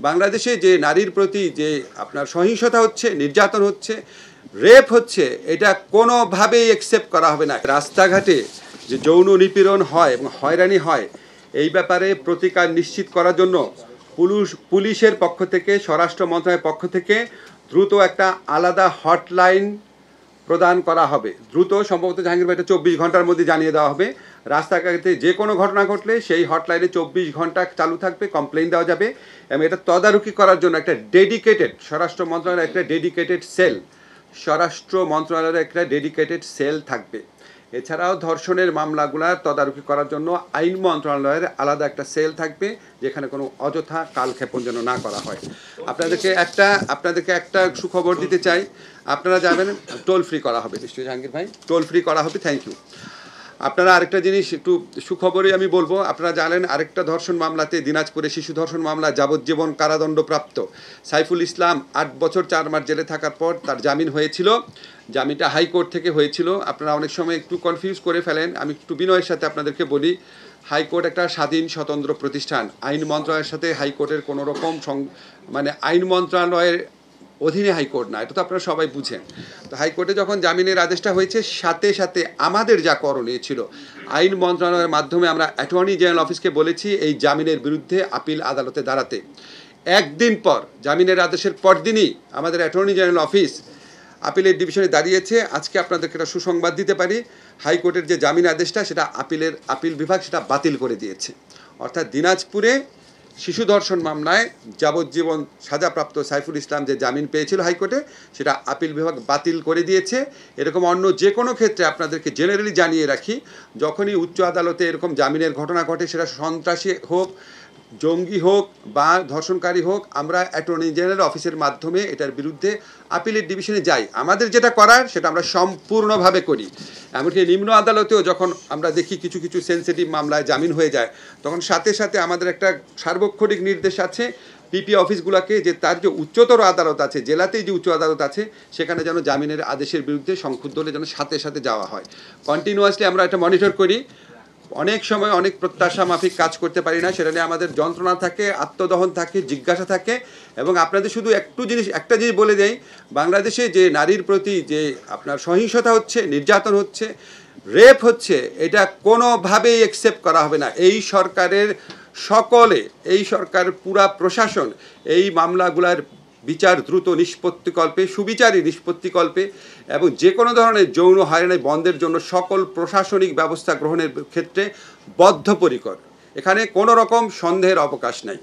বাংলাদেশে যে নারীর প্রতি যে আপনার সহিংসতা হচ্ছে, নির্যাতন হচ্ছে, রেপ হচ্ছে, এটা কোনোভাবেই অ্যাকসেপ্ট করা হবে না। রাস্তাঘাটে যে যৌন নিপীড়ন হয় এবং হয়রানি হয়, এই ব্যাপারে প্রতিকার নিশ্চিত করার জন্য পুলিশের পক্ষ থেকে, স্বরাষ্ট্র মন্ত্রণালয়ের পক্ষ থেকে দ্রুত একটা আলাদা হটলাইন প্রদান করা হবে। দ্রুত, সম্ভবত জাহাঙ্গীর ভাই, 24 ঘন্টার মধ্যে জানিয়ে দেওয়া হবে। রাস্তাঘাটে যে কোনো ঘটনা ঘটলে সেই হটলাইনে 24 ঘন্টা চালু থাকবে, কমপ্লেইন দেওয়া যাবে এবং এটা তদারকি করার জন্য একটা ডেডিকেটেড স্বরাষ্ট্র মন্ত্রণালয়ের একটা ডেডিকেটেড সেল থাকবে। এছাড়াও ধর্ষণের মামলাগুলার তদারকি করার জন্য আইন মন্ত্রণালয়ের আলাদা একটা সেল থাকবে, যেখানে কোনো অযথা কালক্ষেপণ যেন না করা হয়। আপনাদেরকে একটা সুখবর দিতে চাই। আপনারা যাবেন, টোল ফ্রি করা হবে, নিশ্চয়ই জাহাঙ্গীর ভাই, টোল ফ্রি করা হবে। Thank you. আপনারা আরেকটা জিনিস একটু সুখবরই আমি বলবো, আপনারা জানেন আরেকটা ধর্ষণ মামলাতে, দিনাজপুরে শিশু ধর্ষণ মামলা, যাবজ্জীবন কারাদণ্ডপ্রাপ্ত সাইফুল ইসলাম 8 বছর 4 মাস জেলে থাকার পর তার জামিন হয়েছিল। জামিনটা হাইকোর্ট থেকে হয়েছিল। আপনারা অনেক সময় একটু কনফিউজ করে ফেলেন। আমি একটু বিনয়ের সাথে আপনাদেরকে বলি, হাইকোর্ট একটা স্বাধীন স্বতন্ত্র প্রতিষ্ঠান। আইন মন্ত্রণালয়ের সাথে হাইকোর্টের কোনো রকম আইন মন্ত্রণালয়ের অধীনে হাইকোর্ট না, এটা তো আপনারা সবাই বুঝেন। তো হাইকোর্টে যখন জামিনের আদেশটা হয়েছে, সাথে সাথে আমাদের যা করণীয় ছিল, আইন মন্ত্রণালয়ের মাধ্যমে আমরা অ্যাটর্নি জেনারেল অফিসকে বলেছি এই জামিনের বিরুদ্ধে আপিল আদালতে দাঁড়াতে। একদিন পর, জামিনের আদেশের পরদিনই আমাদের অ্যাটর্নি জেনারেল অফিস আপিলের ডিভিশনে দাঁড়িয়েছে। আজকে আপনাদেরকে একটা সুসংবাদ দিতে পারি, হাইকোর্টের যে জামিন আদেশটা, সেটা আপিল বিভাগ সেটা বাতিল করে দিয়েছে। অর্থাৎ দিনাজপুরে শিশু ধর্ষণ মামলায় যাবজ্জীবন সাজাপ্রাপ্ত সাইফুল ইসলাম যে জামিন পেয়েছিল হাইকোর্টে, সেটা আপিল বিভাগ বাতিল করে দিয়েছে। এরকম অন্য যে কোনো ক্ষেত্রে আপনাদেরকে জেনারেলি জানিয়ে রাখি, যখনই উচ্চ আদালতে এরকম জামিনের ঘটনা ঘটে, সেটা সন্ত্রাসী হোক, জঙ্গি হোক বা ধর্ষণকারী হোক, আমরা অ্যাটর্নি জেনারেল অফিসের মাধ্যমে এটার বিরুদ্ধে আপিলের ডিভিশনে যাই। আমাদের যেটা করার সেটা আমরা সম্পূর্ণভাবে করি। এমনকি নিম্ন আদালতেও যখন আমরা দেখি কিছু কিছু সেন্সিটিভ মামলায় জামিন হয়ে যায়, তখন সাথে সাথে আমাদের একটা সার্বক্ষণিক নির্দেশ আছে পিপি অফিসগুলোকে, যে তার যে উচ্চতর আদালত আছে, জেলাতেই যে উচ্চ আদালত আছে, সেখানে যেন জামিনের আদেশের বিরুদ্ধে সংক্ষুব্ধ হলে যেন সাথে সাথে যাওয়া হয়। কন্টিনিউয়াসলি আমরা এটা মনিটর করি। অনেক সময় অনেক প্রত্যাশা মাফিক কাজ করতে পারি না, সেটা নিয়ে আমাদের যন্ত্রণা থাকে, আত্মদহন থাকে, জিজ্ঞাসা থাকে। এবং আপনাদের শুধু একটা জিনিস বলে দেই, বাংলাদেশে যে নারীর প্রতি যে আপনার সহিংসতা হচ্ছে, নির্যাতন হচ্ছে, রেপ হচ্ছে, এটা কোনোভাবেই অ্যাকসেপ্ট করা হবে না। এই সরকার পুরা প্রশাসন এই মামলাগুলার বিচার দ্রুত নিষ্পত্তিকল্পে, সুবিচারী নিষ্পত্তিকল্পে এবং যে কোনো ধরনের যৌন হয়রানি বন্ধের জন্য সকল প্রশাসনিক ব্যবস্থা গ্রহণের ক্ষেত্রে বদ্ধপরিকর। এখানে কোনো রকম সন্দেহের অবকাশ নাই।